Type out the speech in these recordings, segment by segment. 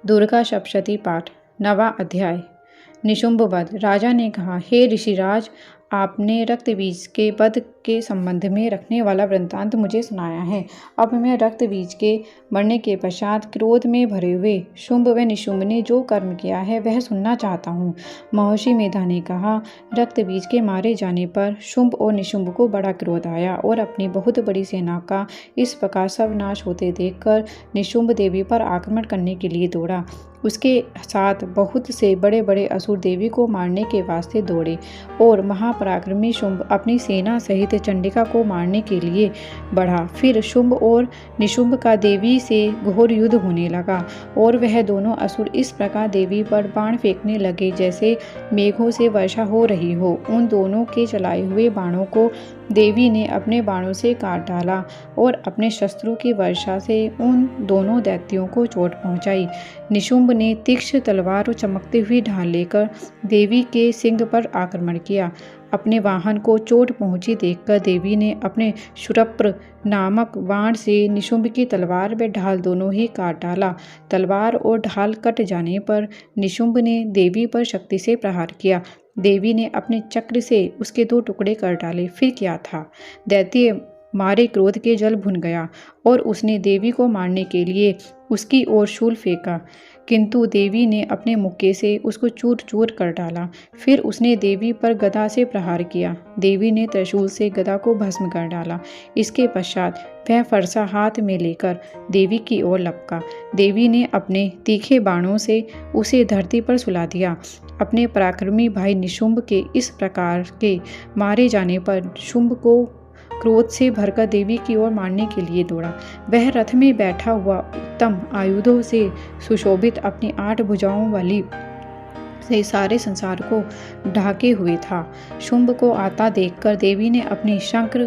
दुर्गा सप्तशती पाठ। 9वां अध्याय। निशुंभ वध। राजा ने कहा, हे ऋषिराज, आपने रक्त बीज के वध के संबंध में रखने वाला वृत्तांत मुझे सुनाया है। अब मैं रक्त बीज के मरने के पश्चात क्रोध में भरे हुए शुंभ व निशुंभ ने जो कर्म किया है वह सुनना चाहता हूँ। महर्षि मेधा ने कहा, रक्त बीज के मारे जाने पर शुंभ और निशुंभ को बड़ा क्रोध आया और अपनी बहुत बड़ी सेना का इस प्रकार सर्वनाश होते देखकर निशुंभ देवी पर आक्रमण करने के लिए दौड़ा। उसके साथ बहुत से बड़े बड़े असुर देवी को मारने के वास्ते दौड़े और महापराक्रमी शुंभ अपनी सेना सहित चंडिका को मारने के लिए बढ़ा। फिर शुंभ और निशुंभ का देवी से घोर युद्ध होने लगा और वह दोनों असुर इस प्रकार देवी पर बाण फेंकने लगे जैसे मेघों से वर्षा हो रही हो। उन दोनों के चलाए हुए बाणों को देवी ने अपने बाणों से काट डाला और अपने शस्त्रों की वर्षा से उन दोनों दैत्यों को चोट पहुंचाई। निशुंभ ने तीक्ष्ण तलवार और चमकती हुई ढाल लेकर देवी के सिंह पर आक्रमण किया। अपने वाहन को चोट पहुंची देखकर देवी ने अपने शूरप्र नामक बाण से निशुंभ की तलवार व ढाल दोनों ही काट डाला। तलवार और ढाल कट जाने पर निशुंभ ने देवी पर शक्ति से प्रहार किया। देवी ने अपने चक्र से उसके 2 टुकड़े कर डाले। फिर क्या था, दैत्य मारे क्रोध के जल भुन गया और उसने देवी को मारने के लिए उसकी ओर शूल फेंका, किंतु देवी ने अपने मुक्के से उसको चूर चूर कर डाला। फिर उसने देवी पर गदा से प्रहार किया। देवी ने त्रिशूल से गदा को भस्म कर डाला। इसके पश्चात वह फरसा हाथ में लेकर देवी की ओर लपका। देवी ने अपने तीखे बाणों से उसे धरती पर सुला दिया। अपने पराक्रमी भाई निशुंभ के इस प्रकार के मारे जाने पर शुंभ को क्रोध से भरकर देवी की ओर मारने के लिए दौड़ा। वह रथ में बैठा हुआ उत्तम आयुधों से सुशोभित अपनी 8 भुजाओं वाली से सारे संसार को ढाके हुए था। शुंभ को आता देखकर देवी ने अपनी शंख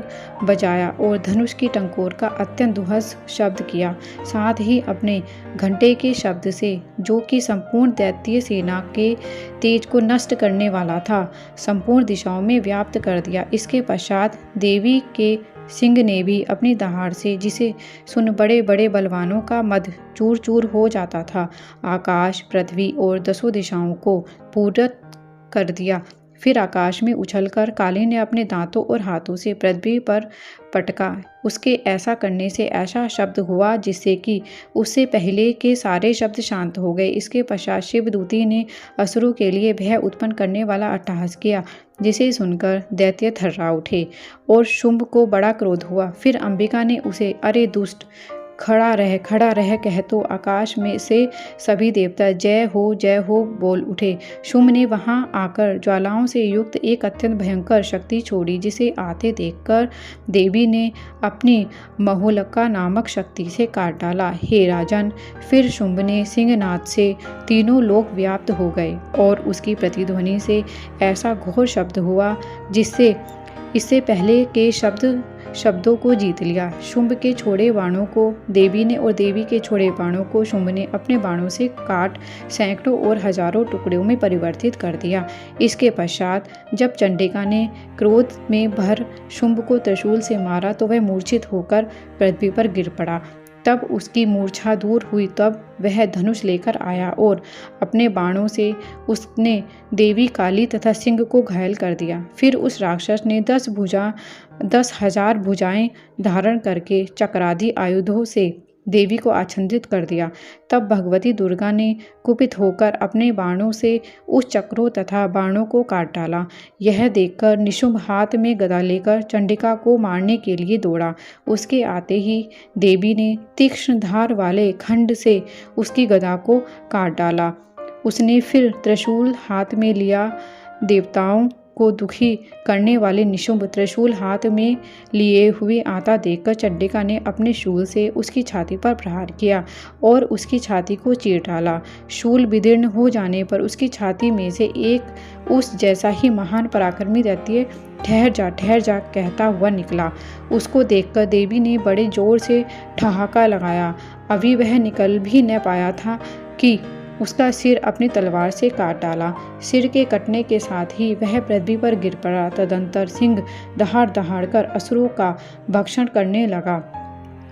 बजाया और धनुष की टंकोर का अत्यंत दुहस शब्द किया। साथ ही अपने घंटे के शब्द से, जो कि संपूर्ण दैत्य सेना के तेज को नष्ट करने वाला था, संपूर्ण दिशाओं में व्याप्त कर दिया। इसके पश्चात देवी के सिंह ने भी अपनी दहाड़ से, जिसे सुन बड़े बड़े बलवानों का मद चूर चूर हो जाता था, आकाश, पृथ्वी और 10 दिशाओं को पूरत कर दिया। फिर आकाश में उछलकर काली ने अपने दांतों और हाथों से पृथ्वी पर पटका। उसके ऐसा करने से ऐसा शब्द हुआ जिससे कि उससे पहले के सारे शब्द शांत हो गए। इसके पश्चात शिवदूती ने असुरों के लिए भय उत्पन्न करने वाला अट्टहास किया, जिसे सुनकर दैत्य थर्रा उठे और शुंभ को बड़ा क्रोध हुआ। फिर अंबिका ने उसे, अरे दुष्ट, खड़ा रह कह तो आकाश में से सभी देवता जय हो बोल उठे। शुंभ ने वहां आकर ज्वालाओं से युक्त एक अत्यंत भयंकर शक्ति छोड़ी, जिसे आते देखकर देवी ने अपनी महोलका नामक शक्ति से काट डाला। हे राजन, फिर शुंभ ने सिंहनाद से तीनों लोक व्याप्त हो गए और उसकी प्रतिध्वनि से ऐसा घोर शब्द हुआ जिससे इससे पहले के शब्दों को जीत लिया। शुंभ के छोड़े बाणों को देवी ने और देवी के छोड़े बाणों को शुंभ ने अपने बाणों से काट सैकड़ों और हजारों टुकड़ों में परिवर्तित कर दिया। इसके पश्चात जब चंडिका ने क्रोध में भर शुंभ को त्रिशूल से मारा तो वह मूर्छित होकर पृथ्वी पर गिर पड़ा। तब उसकी मूर्छा दूर हुई। तब वह धनुष लेकर आया और अपने बाणों से उसने देवी, काली तथा सिंह को घायल कर दिया। फिर उस राक्षस ने 10,000 भुजाएं धारण करके चक्रादि आयुधों से देवी को आच्छादित कर दिया। तब भगवती दुर्गा ने कुपित होकर अपने बाणों से उस चक्रों तथा बाणों को काट डाला। यह देखकर निशुंभ हाथ में गदा लेकर चंडिका को मारने के लिए दौड़ा। उसके आते ही देवी ने तीक्ष्ण धार वाले खंड से उसकी गदा को काट डाला। उसने फिर त्रिशूल हाथ में लिया। देवताओं को दुखी करने वाले निशुंभ त्रिशूल हाथ में लिए हुए आता देखकर चंडिका ने अपने शूल से उसकी छाती पर प्रहार किया और उसकी छाती को चीर डाला। शूल विदीर्ण हो जाने पर उसकी छाती में से एक उस जैसा ही महान पराक्रमी दैत्य ठहर जा कहता हुआ निकला। उसको देखकर देवी ने बड़े जोर से ठहाका लगाया। अभी वह निकल भी न पाया था कि उसका सिर अपनी तलवार से काट डाला। सिर के कटने के साथ ही वह पृथ्वी पर गिर पड़ा। तदंतर सिंह दहाड़ दहाड़ कर असुरों का भक्षण करने लगा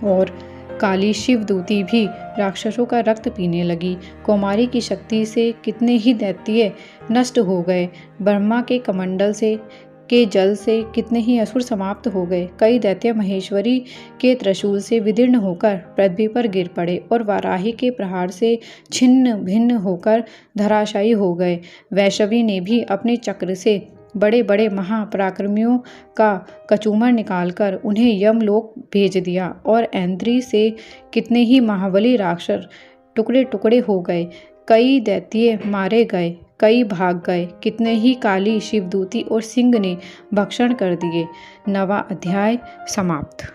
और काली शिवदूती भी राक्षसों का रक्त पीने लगी। कौमारी की शक्ति से कितने ही दैत्य नष्ट हो गए। ब्रह्मा के कमंडल के जल से कितने ही असुर समाप्त हो गए। कई दैत्य महेश्वरी के त्रिशूल से विदीर्ण होकर पृथ्वी पर गिर पड़े और वाराही के प्रहार से छिन्न भिन्न होकर धराशायी हो गए। वैष्णवी ने भी अपने चक्र से बड़े बड़े महापराक्रमियों का कचूमर निकालकर उन्हें यमलोक भेज दिया और ऐन्द्री से कितने ही महाबली राक्षस टुकड़े टुकड़े हो गए। कई दैत्य मारे गए, कई भाग गए, कितने ही काली शिवदूती और सिंह ने भक्षण कर दिए। 9वां अध्याय समाप्त।